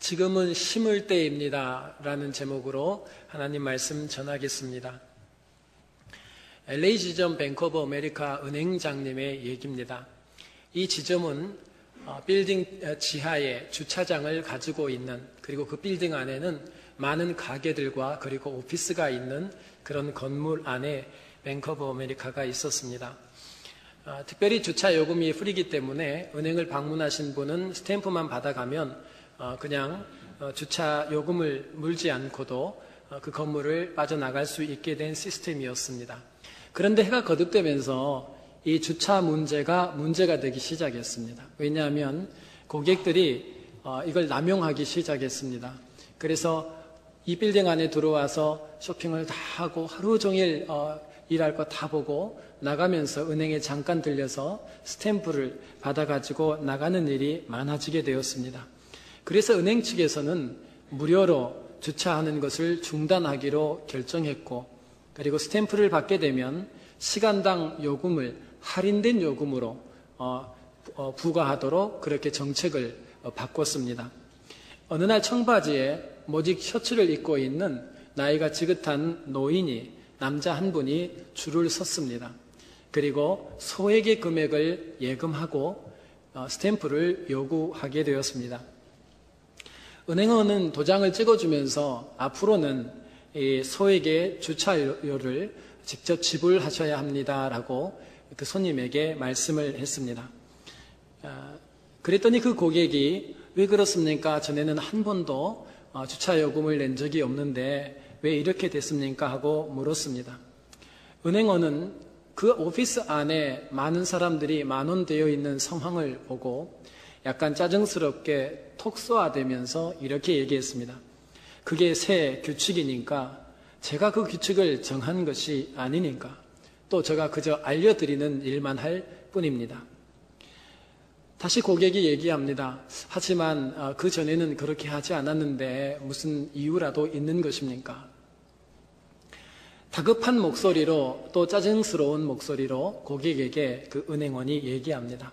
지금은 심을 때입니다 라는 제목으로 하나님 말씀 전하겠습니다. LA 지점 뱅크 오브 아메리카 은행장님의 얘기입니다. 이 지점은 빌딩 지하에 주차장을 가지고 있는, 그리고 그 빌딩 안에는 많은 가게들과 그리고 오피스가 있는 그런 건물 안에 뱅크 오브 아메리카가 있었습니다. 특별히 주차 요금이 프리이기 때문에 은행을 방문하신 분은 스탬프만 받아가면 그냥 주차 요금을 물지 않고도 그 건물을 빠져나갈 수 있게 된 시스템이었습니다. 그런데 해가 거듭되면서 이 주차 문제가 되기 시작했습니다. 왜냐하면 고객들이 이걸 남용하기 시작했습니다. 그래서 이 빌딩 안에 들어와서 쇼핑을 다 하고 하루 종일 일할 거 다 보고 나가면서 은행에 잠깐 들려서 스탬프를 받아가지고 나가는 일이 많아지게 되었습니다. 그래서 은행 측에서는 무료로 주차하는 것을 중단하기로 결정했고, 그리고 스탬프를 받게 되면 시간당 요금을 할인된 요금으로 부과하도록 그렇게 정책을 바꿨습니다. 어느 날 청바지에 모직 셔츠를 입고 있는 나이가 지긋한 노인이, 남자 한 분이 줄을 섰습니다. 그리고 소액의 금액을 예금하고 스탬프를 요구하게 되었습니다. 은행원은 도장을 찍어주면서 앞으로는 이 소액의 주차료를 직접 지불하셔야 합니다라고 그 손님에게 말씀을 했습니다. 그랬더니 그 고객이 왜 그렇습니까? 전에는 한 번도 주차요금을 낸 적이 없는데 왜 이렇게 됐습니까? 하고 물었습니다. 은행원은 그 오피스 안에 많은 사람들이 만원되어 있는 상황을 보고 약간 짜증스럽게 톡 쏘아대면서 이렇게 얘기했습니다. 그게 새 규칙이니까 제가 그 규칙을 정한 것이 아니니까 또 제가 그저 알려드리는 일만 할 뿐입니다. 다시 고객이 얘기합니다. 하지만 그 전에는 그렇게 하지 않았는데 무슨 이유라도 있는 것입니까? 다급한 목소리로 또 짜증스러운 목소리로 고객에게 그 은행원이 얘기합니다.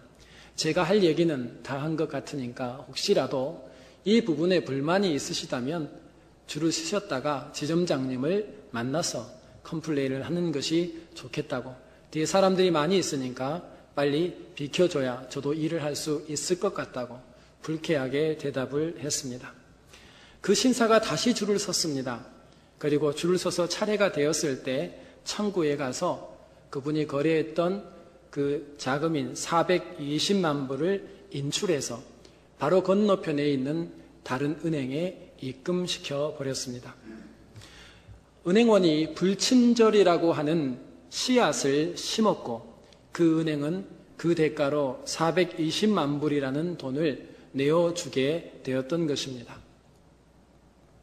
제가 할 얘기는 다 한 것 같으니까 혹시라도 이 부분에 불만이 있으시다면 줄을 서셨다가 지점장님을 만나서 컴플레인을 하는 것이 좋겠다고, 뒤에 사람들이 많이 있으니까 빨리 비켜줘야 저도 일을 할 수 있을 것 같다고 불쾌하게 대답을 했습니다. 그 신사가 다시 줄을 섰습니다. 그리고 줄을 서서 차례가 되었을 때 창구에 가서 그분이 거래했던 그 자금인 420만 불을 인출해서 바로 건너편에 있는 다른 은행에 입금시켜 버렸습니다. 은행원이 불친절이라고 하는 씨앗을 심었고 그 은행은 그 대가로 420만 불이라는 돈을 내어주게 되었던 것입니다.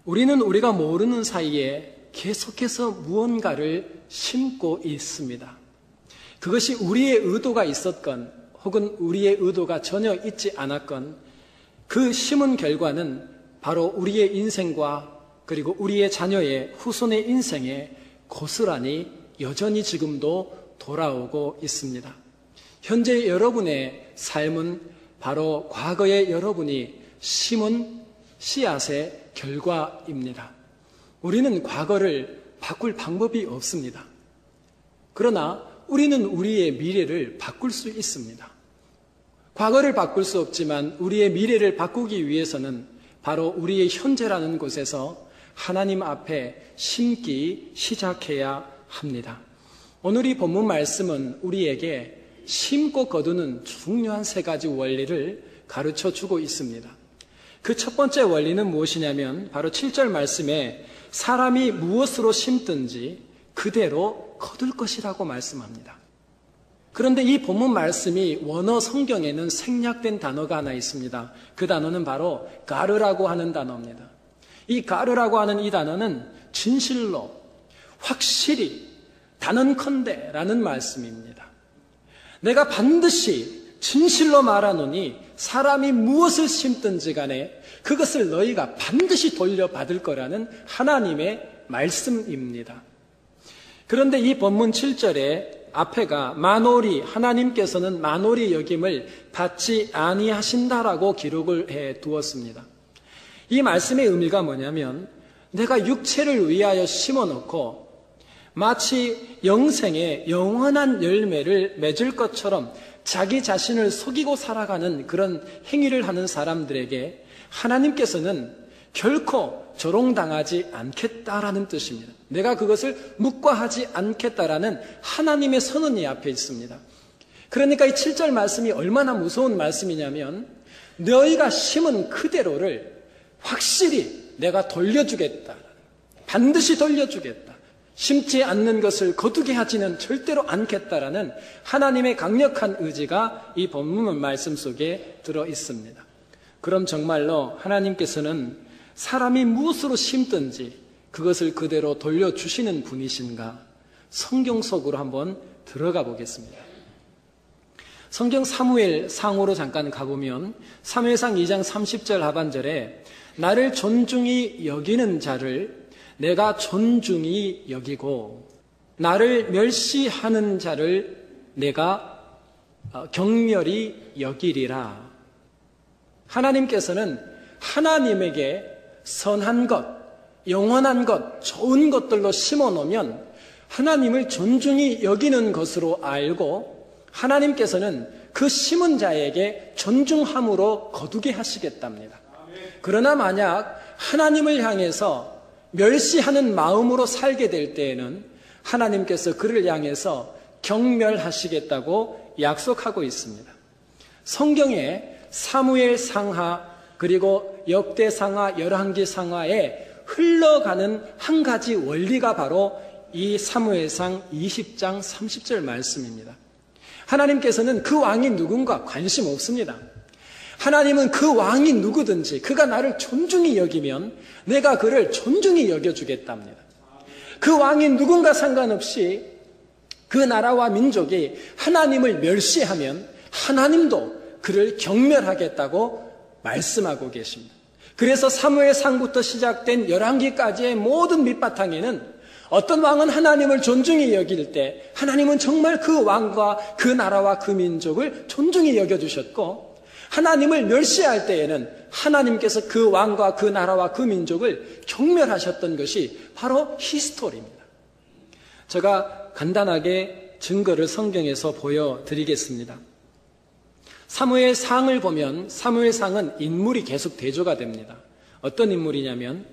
우리는 우리가 모르는 사이에 계속해서 무언가를 심고 있습니다. 그것이 우리의 의도가 있었건 혹은 우리의 의도가 전혀 있지 않았건 그 심은 결과는 바로 우리의 인생과 그리고 우리의 자녀의 후손의 인생에 고스란히 여전히 지금도 돌아오고 있습니다. 현재 여러분의 삶은 바로 과거의 여러분이 심은 씨앗의 결과입니다. 우리는 과거를 바꿀 방법이 없습니다. 그러나 우리는 우리의 미래를 바꿀 수 있습니다. 과거를 바꿀 수 없지만 우리의 미래를 바꾸기 위해서는 바로 우리의 현재라는 곳에서 하나님 앞에 심기 시작해야 합니다. 오늘 이 본문 말씀은 우리에게 심고 거두는 중요한 세 가지 원리를 가르쳐 주고 있습니다. 그 첫 번째 원리는 무엇이냐면 바로 7절 말씀에 사람이 무엇으로 심든지 그대로 거둘 것이라고 말씀합니다. 그런데 이 본문 말씀이 원어 성경에는 생략된 단어가 하나 있습니다. 그 단어는 바로 가르라고 하는 단어입니다. 이 가르라고 하는 이 단어는 진실로, 확실히, 단언컨대 라는 말씀입니다. 내가 반드시 진실로 말하노니 사람이 무엇을 심든지 간에 그것을 너희가 반드시 돌려받을 거라는 하나님의 말씀입니다. 그런데 이 본문 7절에 앞에가 만홀히, 하나님께서는 만홀히 여김을 받지 아니하신다라고 기록을 해 두었습니다. 이 말씀의 의미가 뭐냐면 내가 육체를 위하여 심어놓고 마치 영생의 영원한 열매를 맺을 것처럼 자기 자신을 속이고 살아가는 그런 행위를 하는 사람들에게 하나님께서는 결코 조롱당하지 않겠다라는 뜻입니다. 내가 그것을 묵과하지 않겠다라는 하나님의 선언이 앞에 있습니다. 그러니까 이 7절 말씀이 얼마나 무서운 말씀이냐면 너희가 심은 그대로를 확실히 내가 돌려주겠다. 반드시 돌려주겠다. 심지 않는 것을 거두게 하지는 절대로 않겠다라는 하나님의 강력한 의지가 이 본문 말씀 속에 들어 있습니다. 그럼 정말로 하나님께서는 사람이 무엇으로 심든지 그것을 그대로 돌려주시는 분이신가? 성경 속으로 한번 들어가 보겠습니다. 성경 사무엘 상으로 잠깐 가보면 사무엘상 2장 30절 하반절에 나를 존중히 여기는 자를 내가 존중히 여기고 나를 멸시하는 자를 내가 경멸히 여기리라. 하나님께서는 하나님에게 선한 것, 영원한 것, 좋은 것들로 심어놓으면 하나님을 존중히 여기는 것으로 알고 하나님께서는 그 심은 자에게 존중함으로 거두게 하시겠답니다. 그러나 만약 하나님을 향해서 멸시하는 마음으로 살게 될 때에는 하나님께서 그를 향해서 경멸하시겠다고 약속하고 있습니다. 성경에 사무엘 상하 그리고 역대 상하, 열왕기 상하에 흘러가는 한 가지 원리가 바로 이 사무엘상 20장 30절 말씀입니다. 하나님께서는 그 왕이 누군가 관심 없습니다. 하나님은 그 왕이 누구든지 그가 나를 존중히 여기면 내가 그를 존중히 여겨주겠답니다. 그 왕이 누군가 상관없이 그 나라와 민족이 하나님을 멸시하면 하나님도 그를 경멸하겠다고 말씀하고 계십니다. 그래서 사무엘상부터 시작된 열왕기까지의 모든 밑바탕에는 어떤 왕은 하나님을 존중히 여길 때 하나님은 정말 그 왕과 그 나라와 그 민족을 존중히 여겨주셨고 하나님을 멸시할 때에는 하나님께서 그 왕과 그 나라와 그 민족을 경멸하셨던 것이 바로 히스토리입니다. 제가 간단하게 증거를 성경에서 보여드리겠습니다. 사무엘상을 보면 사무엘상은 인물이 계속 대조가 됩니다. 어떤 인물이냐면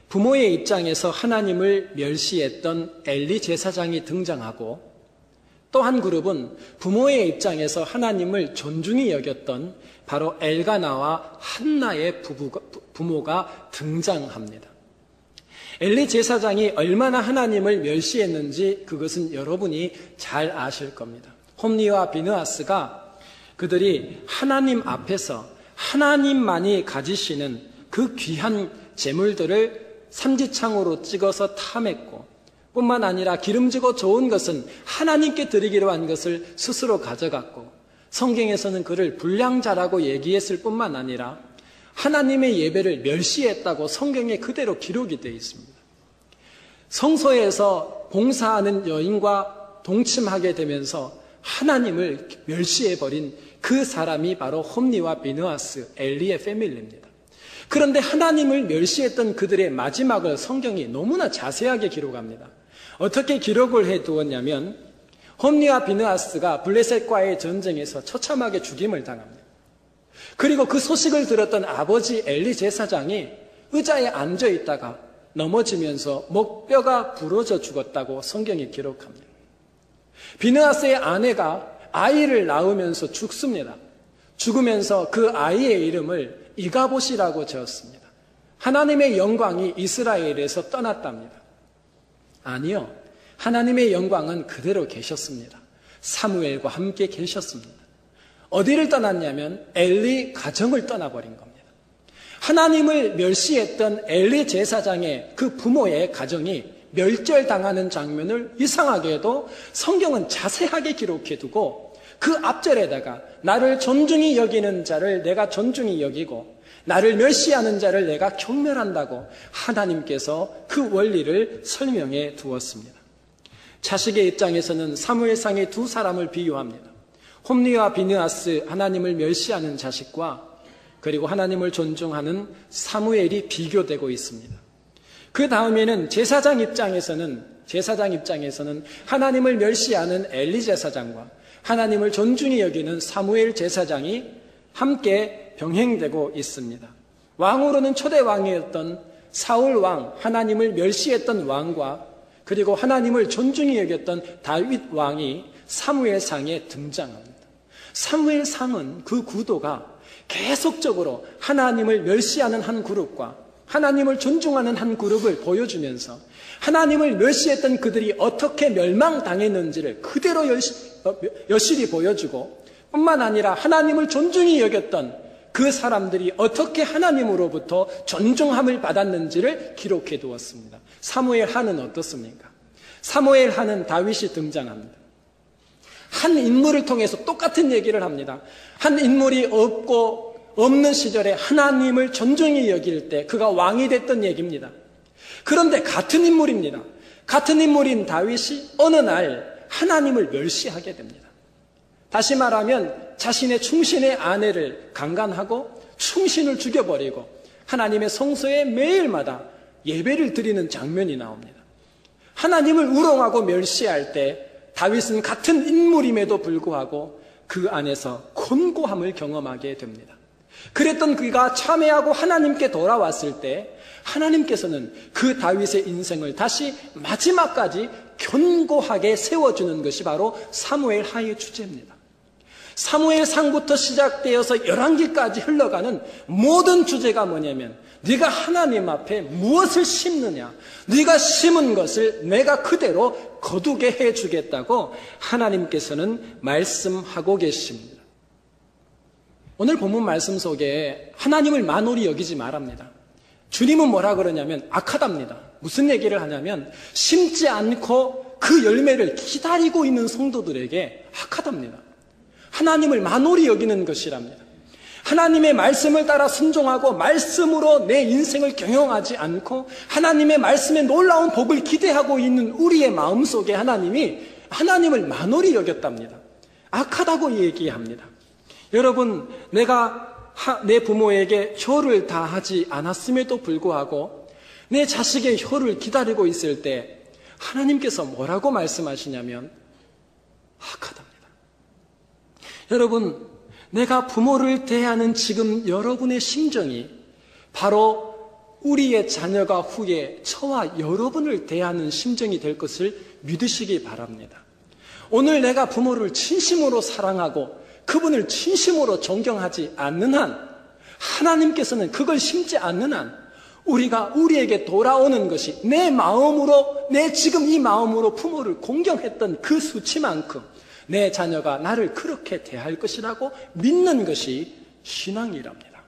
부모의 입장에서 하나님을 멸시했던 엘리 제사장이 등장하고 또 한 그룹은 부모의 입장에서 하나님을 존중히 여겼던 바로 엘가나와 한나의 부모가 등장합니다. 엘리 제사장이 얼마나 하나님을 멸시했는지 그것은 여러분이 잘 아실 겁니다. 홈리와 비느하스가 그들이 하나님 앞에서 하나님만이 가지시는 그 귀한 재물들을 삼지창으로 찍어서 탐했고 뿐만 아니라 기름지고 좋은 것은 하나님께 드리기로 한 것을 스스로 가져갔고 성경에서는 그를 불량자라고 얘기했을 뿐만 아니라 하나님의 예배를 멸시했다고 성경에 그대로 기록이 되어 있습니다. 성소에서 봉사하는 여인과 동침하게 되면서 하나님을 멸시해버린 그 사람이 바로 홈리와 비느하스, 엘리의 패밀리입니다. 그런데 하나님을 멸시했던 그들의 마지막을 성경이 너무나 자세하게 기록합니다. 어떻게 기록을 해두었냐면 홈리와 비느하스가 블레셋과의 전쟁에서 처참하게 죽임을 당합니다. 그리고 그 소식을 들었던 아버지 엘리 제사장이 의자에 앉아있다가 넘어지면서 목뼈가 부러져 죽었다고 성경이 기록합니다. 비느하스의 아내가 아이를 낳으면서 죽습니다. 죽으면서 그 아이의 이름을 이가봇이라고 지었습니다. 하나님의 영광이 이스라엘에서 떠났답니다. 아니요. 하나님의 영광은 그대로 계셨습니다. 사무엘과 함께 계셨습니다. 어디를 떠났냐면 엘리 가정을 떠나버린 겁니다. 하나님을 멸시했던 엘리 제사장의 그 부모의 가정이 멸절당하는 장면을 이상하게도 성경은 자세하게 기록해두고 그 앞절에다가 나를 존중히 여기는 자를 내가 존중히 여기고 나를 멸시하는 자를 내가 경멸한다고 하나님께서 그 원리를 설명해 두었습니다. 자식의 입장에서는 사무엘상의 두 사람을 비유합니다. 홈리와 비느하스, 하나님을 멸시하는 자식과 그리고 하나님을 존중하는 사무엘이 비교되고 있습니다. 그 다음에는 제사장 입장에서는 하나님을 멸시하는 엘리 제사장과 하나님을 존중히 여기는 사무엘 제사장이 함께 병행되고 있습니다. 왕으로는 초대 왕이었던 사울 왕, 하나님을 멸시했던 왕과 그리고 하나님을 존중히 여겼던 다윗 왕이 사무엘상에 등장합니다. 사무엘상은 그 구도가 계속적으로 하나님을 멸시하는 한 그룹과 하나님을 존중하는 한 그룹을 보여주면서 하나님을 멸시했던 그들이 어떻게 멸망당했는지를 그대로 여실히 보여주고 뿐만 아니라 하나님을 존중히 여겼던 그 사람들이 어떻게 하나님으로부터 존중함을 받았는지를 기록해 두었습니다. 사무엘 하는 어떻습니까? 사무엘 하는 다윗이 등장합니다. 한 인물을 통해서 똑같은 얘기를 합니다. 한 인물이 없는 시절에 하나님을 존중히 여길 때 그가 왕이 됐던 얘기입니다. 그런데 같은 인물입니다. 같은 인물인 다윗이 어느 날 하나님을 멸시하게 됩니다. 다시 말하면 자신의 충신의 아내를 강간하고 충신을 죽여버리고 하나님의 성소에 매일마다 예배를 드리는 장면이 나옵니다. 하나님을 우롱하고 멸시할 때 다윗은 같은 인물임에도 불구하고 그 안에서 곤고함을 경험하게 됩니다. 그랬던 그가 참회하고 하나님께 돌아왔을 때 하나님께서는 그 다윗의 인생을 다시 마지막까지 견고하게 세워주는 것이 바로 사무엘 하의 주제입니다. 사무엘 상부터 시작되어서 열왕기까지 흘러가는 모든 주제가 뭐냐면 네가 하나님 앞에 무엇을 심느냐, 네가 심은 것을 내가 그대로 거두게 해주겠다고 하나님께서는 말씀하고 계십니다. 오늘 본문 말씀 속에 하나님을 만홀히 여기지 말합니다. 주님은 뭐라 그러냐면 악하답니다. 무슨 얘기를 하냐면 심지 않고 그 열매를 기다리고 있는 성도들에게 악하답니다. 하나님을 만홀히 여기는 것이랍니다. 하나님의 말씀을 따라 순종하고 말씀으로 내 인생을 경영하지 않고 하나님의 말씀에 놀라운 복을 기대하고 있는 우리의 마음속에 하나님을 만홀히 여겼답니다. 악하다고 얘기합니다. 여러분, 내가 내 부모에게 효를 다하지 않았음에도 불구하고 내 자식의 효를 기다리고 있을 때 하나님께서 뭐라고 말씀하시냐면 악하답니다. 여러분, 내가 부모를 대하는 지금 여러분의 심정이 바로 우리의 자녀가 후에 저와 여러분을 대하는 심정이 될 것을 믿으시기 바랍니다. 오늘 내가 부모를 진심으로 사랑하고 그분을 진심으로 존경하지 않는 한, 하나님께서는 그걸 심지 않는 한 우리가 우리에게 돌아오는 것이 내 지금 이 마음으로 부모를 공경했던 그 수치만큼 내 자녀가 나를 그렇게 대할 것이라고 믿는 것이 신앙이랍니다.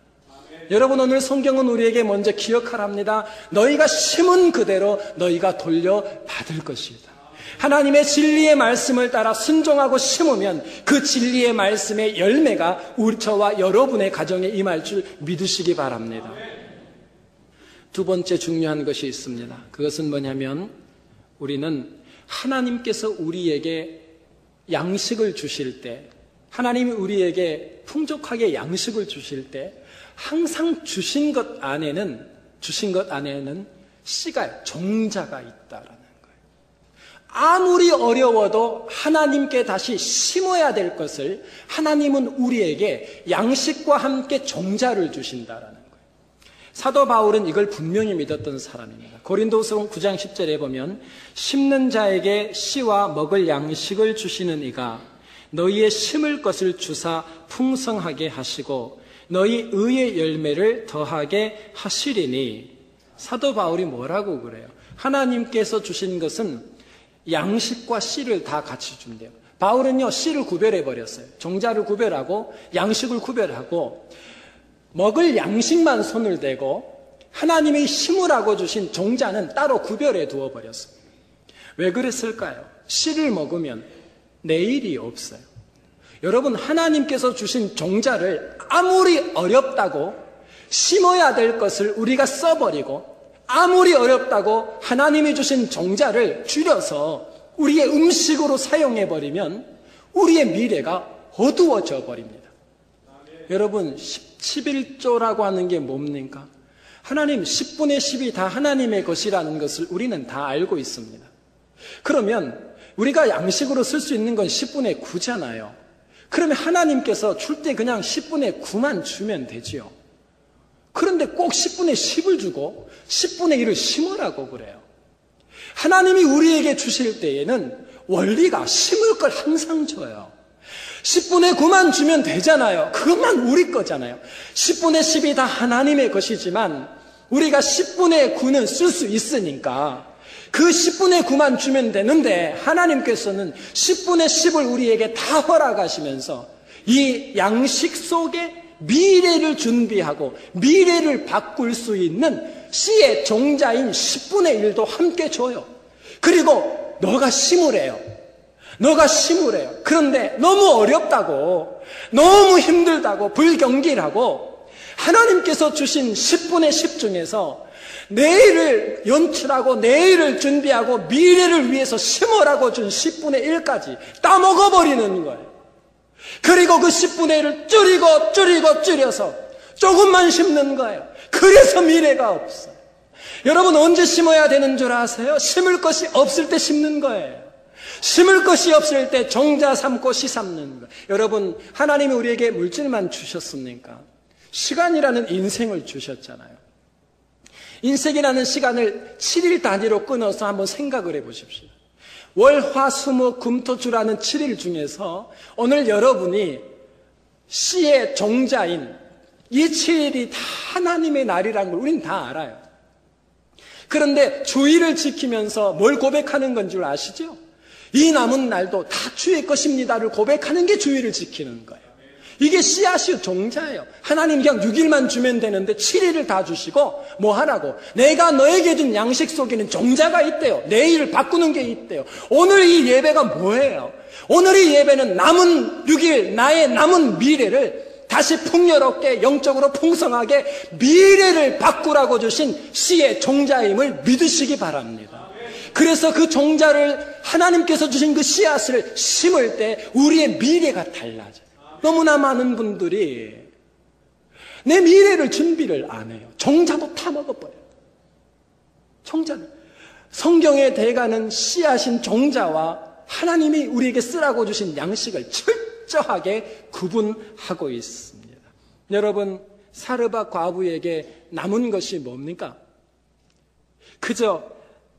여러분, 오늘 성경은 우리에게 먼저 기억하랍니다. 너희가 심은 그대로 너희가 돌려받을 것이다. 하나님의 진리의 말씀을 따라 순종하고 심으면 그 진리의 말씀의 열매가 저와 여러분의 가정에 임할 줄 믿으시기 바랍니다. 두 번째 중요한 것이 있습니다. 그것은 뭐냐면 우리는 하나님께서 우리에게 양식을 주실 때, 하나님이 우리에게 풍족하게 양식을 주실 때 항상 주신 것 안에는 씨가 종자가 있다라는 거예요. 아무리 어려워도 하나님께 다시 심어야 될 것을 하나님은 우리에게 양식과 함께 종자를 주신다라는 거예요. 사도 바울은 이걸 분명히 믿었던 사람입니다. 고린도서 9장 10절에 보면 심는 자에게 씨와 먹을 양식을 주시는 이가 너희의 심을 것을 주사 풍성하게 하시고 너희 의의 열매를 더하게 하시리니. 사도 바울이 뭐라고 그래요? 하나님께서 주신 것은 양식과 씨를 다 같이 준대요. 바울은요, 씨를 구별해버렸어요. 종자를 구별하고 양식을 구별하고 먹을 양식만 손을 대고 하나님이 심으라고 주신 종자는 따로 구별해 두어 버렸습니다. 왜 그랬을까요? 씨를 먹으면 내일이 없어요. 여러분, 하나님께서 주신 종자를 아무리 어렵다고 심어야 될 것을 우리가 써버리고 아무리 어렵다고 하나님이 주신 종자를 줄여서 우리의 음식으로 사용해버리면 우리의 미래가 어두워져 버립니다. 여러분 11조라고 하는 게 뭡니까? 하나님 10분의 10이 다 하나님의 것이라는 것을 우리는 다 알고 있습니다. 그러면 우리가 양식으로 쓸 수 있는 건 10분의 9잖아요. 그러면 하나님께서 줄 때 그냥 10분의 9만 주면 되지요. 그런데 꼭 10분의 10을 주고 10분의 1을 심으라고 그래요. 하나님이 우리에게 주실 때에는 원리가 심을 걸 항상 줘요. 10분의 9만 주면 되잖아요. 그것만 우리 거잖아요. 10분의 10이 다 하나님의 것이지만 우리가 10분의 9는 쓸 수 있으니까 그 10분의 9만 주면 되는데 하나님께서는 10분의 10을 우리에게 다 허락하시면서 이 양식 속에 미래를 준비하고 미래를 바꿀 수 있는 씨의 종자인 10분의 1도 함께 줘요. 그리고 너가 심으래요. 너가 심으래요. 그런데 너무 어렵다고, 너무 힘들다고, 불경기라고 하나님께서 주신 10분의 10 중에서 내일을 연출하고 내일을 준비하고 미래를 위해서 심으라고 준 10분의 1까지 따먹어버리는 거예요. 그리고 그 10분의 1을 줄여서 조금만 심는 거예요. 그래서 미래가 없어요. 여러분 언제 심어야 되는 줄 아세요? 심을 것이 없을 때 심는 거예요. 심을 것이 없을 때 종자 삼고 씨 삼는 거예요. 여러분 하나님이 우리에게 물질만 주셨습니까? 시간이라는 인생을 주셨잖아요. 인생이라는 시간을 7일 단위로 끊어서 한번 생각을 해보십시오. 월, 화, 수, 목, 금, 토, 주라는 7일 중에서 오늘 여러분이 씨의 종자인 이 7일이 다 하나님의 날이라는 걸 우리는 다 알아요. 그런데 주일을 지키면서 뭘 고백하는 건 줄 아시죠? 이 남은 날도 다 주의 것입니다를 고백하는 게 주일을 지키는 거예요. 이게 씨앗이 종자예요. 하나님 그냥 6일만 주면 되는데 7일을 다 주시고 뭐 하라고? 내가 너에게 준 양식 속에는 종자가 있대요. 내일을 바꾸는 게 있대요. 오늘 이 예배가 뭐예요? 오늘 이 예배는 남은 6일 나의 남은 미래를 다시 풍요롭게 영적으로 풍성하게 미래를 바꾸라고 주신 씨의 종자임을 믿으시기 바랍니다. 그래서 그 종자를 하나님께서 주신 그 씨앗을 심을 때 우리의 미래가 달라져요. 너무나 많은 분들이 내 미래를 준비를 안 해요. 종자도 타먹어버려요. 종자를. 성경에 대가는 씨앗인 종자와 하나님이 우리에게 쓰라고 주신 양식을 철저하게 구분하고 있습니다. 여러분, 사르밧 과부에게 남은 것이 뭡니까? 그저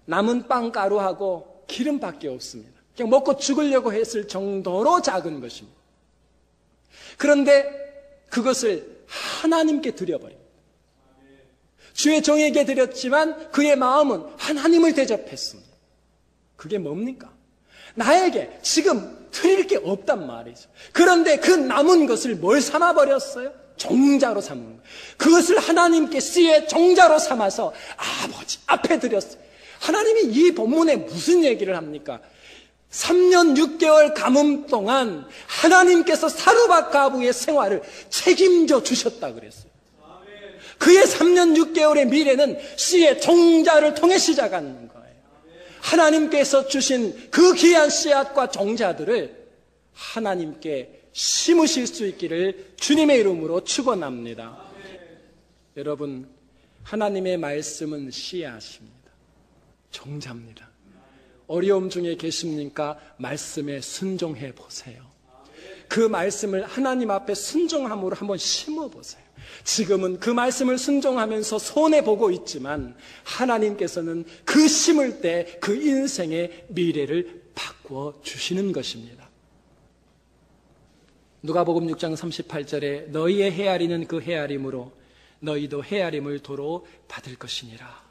남은 빵가루하고 기름밖에 없습니다. 그냥 먹고 죽으려고 했을 정도로 작은 것입니다. 그런데 그것을 하나님께 드려버립니다. 주의 종에게 드렸지만 그의 마음은 하나님을 대접했습니다. 그게 뭡니까? 나에게 지금 드릴 게 없단 말이죠. 그런데 그 남은 것을 뭘 삼아버렸어요? 종자로 삼은 거예요. 그것을 하나님께 씨의 종자로 삼아서 아버지 앞에 드렸어요. 하나님이 이 본문에 무슨 얘기를 합니까? 3년 6개월 가뭄 동안 하나님께서 사르밧 과부의 생활을 책임져 주셨다 그랬어요. 그의 3년 6개월의 미래는 씨의 종자를 통해 시작하는 거예요. 하나님께서 주신 그 귀한 씨앗과 종자들을 하나님께 심으실 수 있기를 주님의 이름으로 축원합니다. 여러분, 하나님의 말씀은 씨앗입니다. 종자입니다. 어려움 중에 계십니까? 말씀에 순종해 보세요. 그 말씀을 하나님 앞에 순종함으로 한번 심어 보세요. 지금은 그 말씀을 순종하면서 손해보고 있지만 하나님께서는 그 심을 때 그 인생의 미래를 바꾸어 주시는 것입니다. 누가복음 6장 38절에 너희의 헤아리는 그 헤아림으로 너희도 헤아림을 도로 받을 것이니라.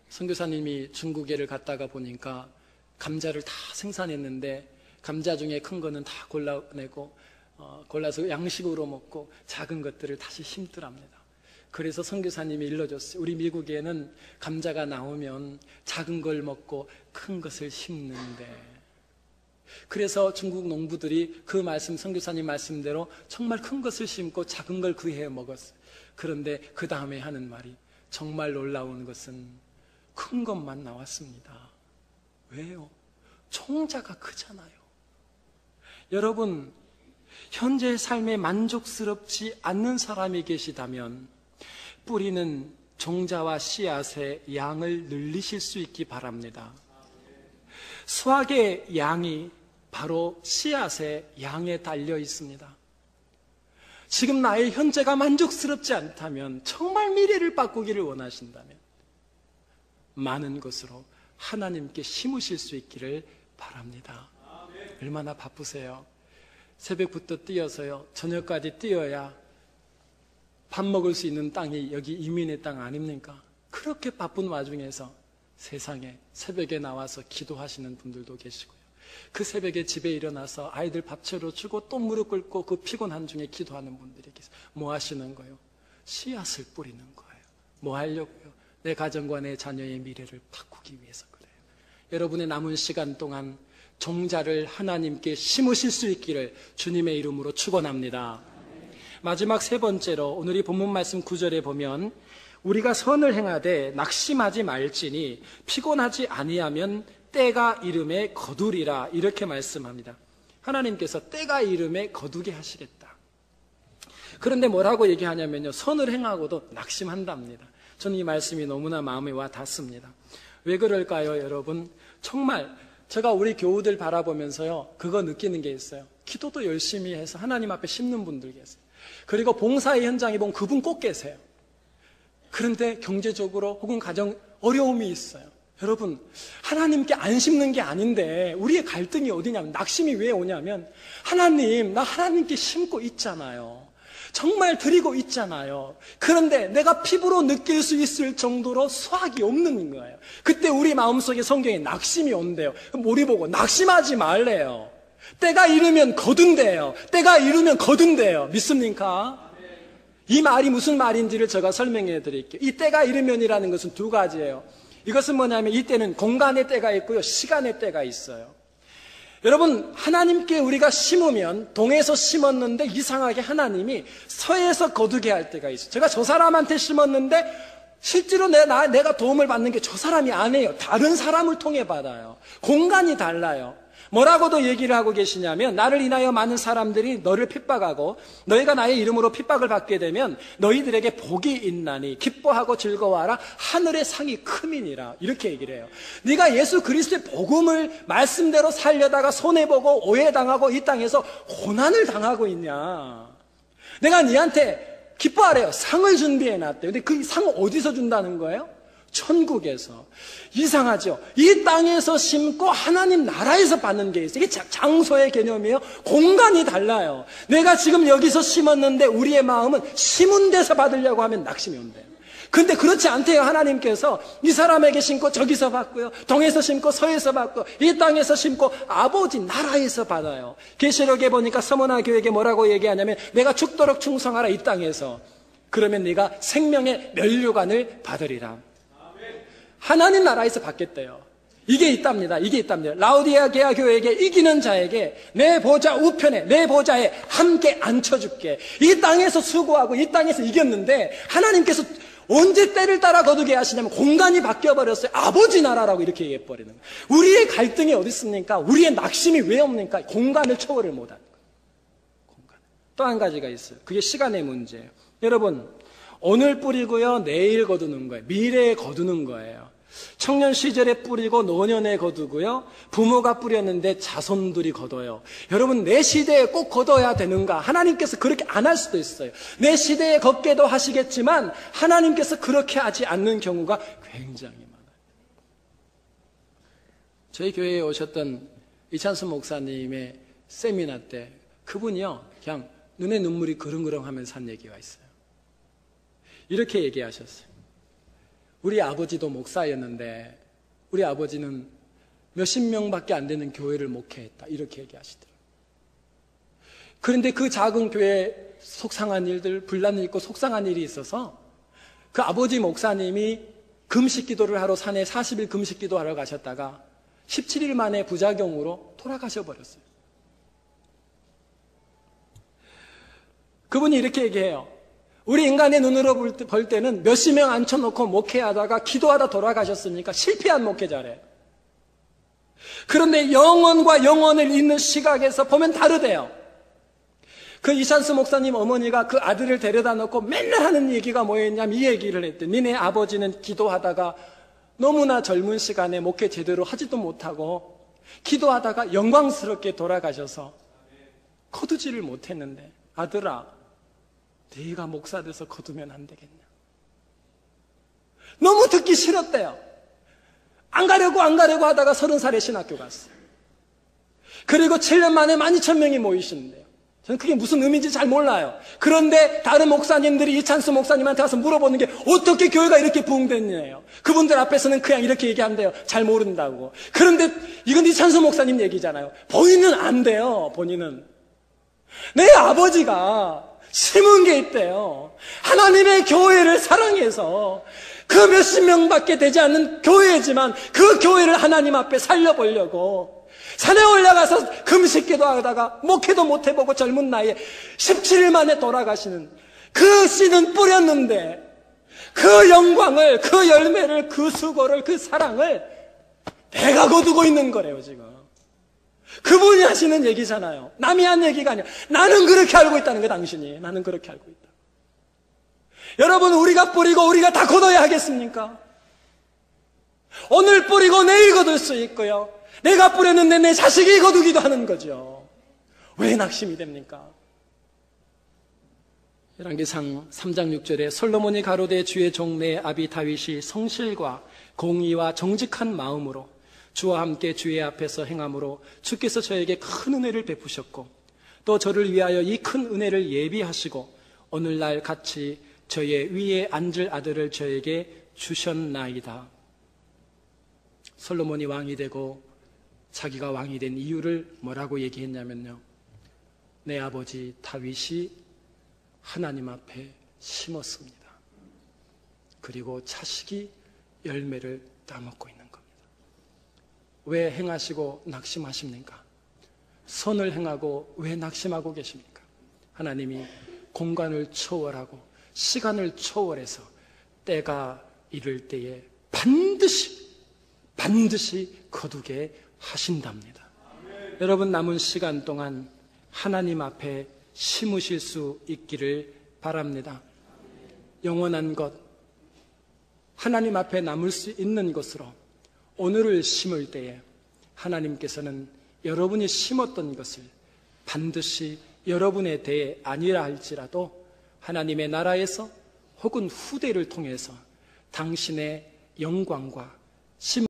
선교사님이 중국에를 갔다가 보니까 감자를 다 생산했는데 감자 중에 큰 거는 다 골라내고 골라서 양식으로 먹고 작은 것들을 다시 심더랍니다. 그래서 선교사님이 일러줬어요. 우리 미국에는 감자가 나오면 작은 걸 먹고 큰 것을 심는데, 그래서 중국 농부들이 그 말씀, 선교사님 말씀대로 정말 큰 것을 심고 작은 걸 그 해에 먹었어요. 그런데 그 다음에 하는 말이 정말 놀라운 것은 큰 것만 나왔습니다. 왜요? 종자가 크잖아요. 여러분, 현재의 삶에 만족스럽지 않는 사람이 계시다면 뿌리는 종자와 씨앗의 양을 늘리실 수 있기 바랍니다. 수확의 양이 바로 씨앗의 양에 달려 있습니다. 지금 나의 현재가 만족스럽지 않다면, 정말 미래를 바꾸기를 원하신다면 많은 것으로 하나님께 심으실 수 있기를 바랍니다. 얼마나 바쁘세요? 새벽부터 뛰어서요, 저녁까지 뛰어야 밥 먹을 수 있는 땅이 여기 이민의 땅 아닙니까? 그렇게 바쁜 와중에서 세상에 새벽에 나와서 기도하시는 분들도 계시고요, 그 새벽에 집에 일어나서 아이들 밥 차려주고 또 무릎 꿇고 그 피곤한 중에 기도하는 분들이 계세요. 뭐 하시는 거예요? 씨앗을 뿌리는 거예요. 뭐 하려고요? 내 가정과 내 자녀의 미래를 바꾸기 위해서 그래요. 여러분의 남은 시간 동안 종자를 하나님께 심으실 수 있기를 주님의 이름으로 축원합니다. 마지막 세 번째로 오늘 이 본문 말씀 9절에 보면 우리가 선을 행하되 낙심하지 말지니 피곤하지 아니하면 때가 이름에 거두리라, 이렇게 말씀합니다. 하나님께서 때가 이름에 거두게 하시겠다. 그런데 뭐라고 얘기하냐면요, 선을 행하고도 낙심한답니다. 저는 이 말씀이 너무나 마음에 와 닿습니다. 왜 그럴까요, 여러분? 정말 제가 우리 교우들 바라보면서요, 그거 느끼는 게 있어요. 기도도 열심히 해서 하나님 앞에 심는 분들 계세요. 그리고 봉사의 현장에 보면 그분 꼭 계세요. 그런데 경제적으로 혹은 가정 어려움이 있어요. 여러분, 하나님께 안 심는 게 아닌데 우리의 갈등이 어디냐면, 낙심이 왜 오냐면, 하나님, 나 하나님께 심고 있잖아요. 정말 드리고 있잖아요. 그런데 내가 피부로 느낄 수 있을 정도로 수확이 없는 거예요. 그때 우리 마음속에 성경에 낙심이 온대요. 우리 보고 낙심하지 말래요. 때가 이르면 거둔대요. 때가 이르면 거둔대요. 믿습니까? 이 말이 무슨 말인지를 제가 설명해 드릴게요. 이 때가 이르면이라는 것은 두 가지예요. 이것은 뭐냐면, 이 때는 공간의 때가 있고요, 시간의 때가 있어요. 여러분, 하나님께 우리가 심으면, 동에서 심었는데 이상하게 하나님이 서에서 거두게 할 때가 있어요. 제가 저 사람한테 심었는데 실제로 내가 도움을 받는 게 저 사람이 아니에요. 다른 사람을 통해 받아요. 공간이 달라요. 뭐라고도 얘기를 하고 계시냐면, 나를 인하여 많은 사람들이 너를 핍박하고 너희가 나의 이름으로 핍박을 받게 되면 너희들에게 복이 있나니 기뻐하고 즐거워하라, 하늘의 상이 크미니라, 이렇게 얘기를 해요. 네가 예수 그리스도의 복음을 말씀대로 살려다가 손해보고 오해당하고 이 땅에서 고난을 당하고 있냐? 내가 네한테 기뻐하래요. 상을 준비해놨대요. 근데 그 상을 어디서 준다는 거예요? 천국에서. 이상하죠? 이 땅에서 심고 하나님 나라에서 받는 게 있어요. 이게 장소의 개념이에요. 공간이 달라요. 내가 지금 여기서 심었는데 우리의 마음은 심은 데서 받으려고 하면 낙심이 온대요. 근데 그렇지 않대요. 하나님께서 이 사람에게 심고 저기서 받고요, 동에서 심고 서에서 받고 이 땅에서 심고 아버지 나라에서 받아요. 계시록에 보니까 서머나 교회에게 뭐라고 얘기하냐면, 내가 죽도록 충성하라, 이 땅에서. 그러면 네가 생명의 면류관을 받으리라. 하나님 나라에서 받겠대요. 이게 있답니다. 이게 있답니다. 라오디게아 교회에게 이기는 자에게 내 보좌 우편에, 내 보좌에 함께 앉혀줄게. 이 땅에서 수고하고 이 땅에서 이겼는데 하나님께서 언제 때를 따라 거두게 하시냐면, 공간이 바뀌어버렸어요. 아버지 나라라고 이렇게 얘기해버리는 거예요. 우리의 갈등이 어디 있습니까? 우리의 낙심이 왜 없습니까? 공간을 초월을 못하는 거예요. 공간. 또 한 가지가 있어요. 그게 시간의 문제예요. 여러분, 오늘 뿌리고요, 내일 거두는 거예요. 미래에 거두는 거예요. 청년 시절에 뿌리고 노년에 거두고요, 부모가 뿌렸는데 자손들이 거둬요. 여러분, 내 시대에 꼭 거둬야 되는가? 하나님께서 그렇게 안 할 수도 있어요. 내 시대에 걷게도 하시겠지만 하나님께서 그렇게 하지 않는 경우가 굉장히 많아요. 저희 교회에 오셨던 이찬수 목사님의 세미나 때 그분이요, 그냥 눈에 눈물이 그릉그릉 하면서 한 얘기가 있어요. 이렇게 얘기하셨어요. 우리 아버지도 목사였는데 우리 아버지는 몇십 명밖에 안 되는 교회를 목회했다, 이렇게 얘기하시더라고요. 그런데 그 작은 교회에 속상한 일들, 분란이 있고 속상한 일이 있어서 그 아버지 목사님이 금식 기도를 하러 산에 40일 금식 기도하러 가셨다가 17일 만에 부작용으로 돌아가셔 버렸어요. 그분이 이렇게 얘기해요. 우리 인간의 눈으로 볼 때는 몇십 명 앉혀놓고 목회하다가 기도하다 돌아가셨으니까 실패한 목회자래요. 그런데 영혼과 영혼을 잇는 시각에서 보면 다르대요. 그 이찬수 목사님 어머니가 그 아들을 데려다 놓고 맨날 하는 얘기가 뭐였냐면 이 얘기를 했대. 니네 아버지는 기도하다가 너무나 젊은 시간에 목회 제대로 하지도 못하고 기도하다가 영광스럽게 돌아가셔서 거두지를 못했는데 아들아, 네가 목사 돼서 거두면 안 되겠냐. 너무 듣기 싫었대요. 안 가려고 하다가 30살에 신학교 갔어요. 그리고 7년 만에 12,000명이 모이시는데요. 저는 그게 무슨 의미인지 잘 몰라요. 그런데 다른 목사님들이 이찬수 목사님한테 와서 물어보는 게 어떻게 교회가 이렇게 부흥됐냐요. 그분들 앞에서는 그냥 이렇게 얘기한대요. 잘 모른다고. 그런데 이건 이찬수 목사님 얘기잖아요. 본인은 안 돼요. 본인은. 내 아버지가 심은 게 있대요. 하나님의 교회를 사랑해서 그 몇십 명밖에 되지 않는 교회지만 그 교회를 하나님 앞에 살려보려고 산에 올라가서 금식기도 하다가 목회도 못 해보고 젊은 나이에 17일 만에 돌아가시는 그 씨는 뿌렸는데 그 영광을, 그 열매를, 그 수고를, 그 사랑을 내가 거두고 있는 거래요 지금. 그분이 하시는 얘기잖아요. 남이 한 얘기가 아니야. 나는 그렇게 알고 있다는 거야. 당신이. 나는 그렇게 알고 있다. 여러분, 우리가 뿌리고 우리가 다 거둬야 하겠습니까? 오늘 뿌리고 내일 거둘 수 있고요, 내가 뿌렸는데 내 자식이 거두기도 하는 거죠. 왜 낙심이 됩니까? 열왕기상 3장 6절에 솔로몬이 가로되 주의 종 내 아비 다윗이 성실과 공의와 정직한 마음으로 주와 함께 주의 앞에서 행함으로 주께서 저에게 큰 은혜를 베푸셨고 또 저를 위하여 이 큰 은혜를 예비하시고 오늘날 같이 저의 위에 앉을 아들을 저에게 주셨나이다. 솔로몬이 왕이 되고 자기가 왕이 된 이유를 뭐라고 얘기했냐면요, 내 아버지 다윗이 하나님 앞에 심었습니다. 그리고 자식이 열매를 따먹고 있는 겁니다. 왜 행하시고 낙심하십니까? 선을 행하고 왜 낙심하고 계십니까? 하나님이 공간을 초월하고 시간을 초월해서 때가 이를 때에 반드시 거두게 하신답니다. 여러분, 남은 시간 동안 하나님 앞에 심으실 수 있기를 바랍니다. 영원한 것, 하나님 앞에 남을 수 있는 것으로 오늘을 심을 때에 하나님께서는 여러분이 심었던 것을 반드시 여러분에 대해 아니라 할지라도 하나님의 나라에서 혹은 후대를 통해서 당신의 영광과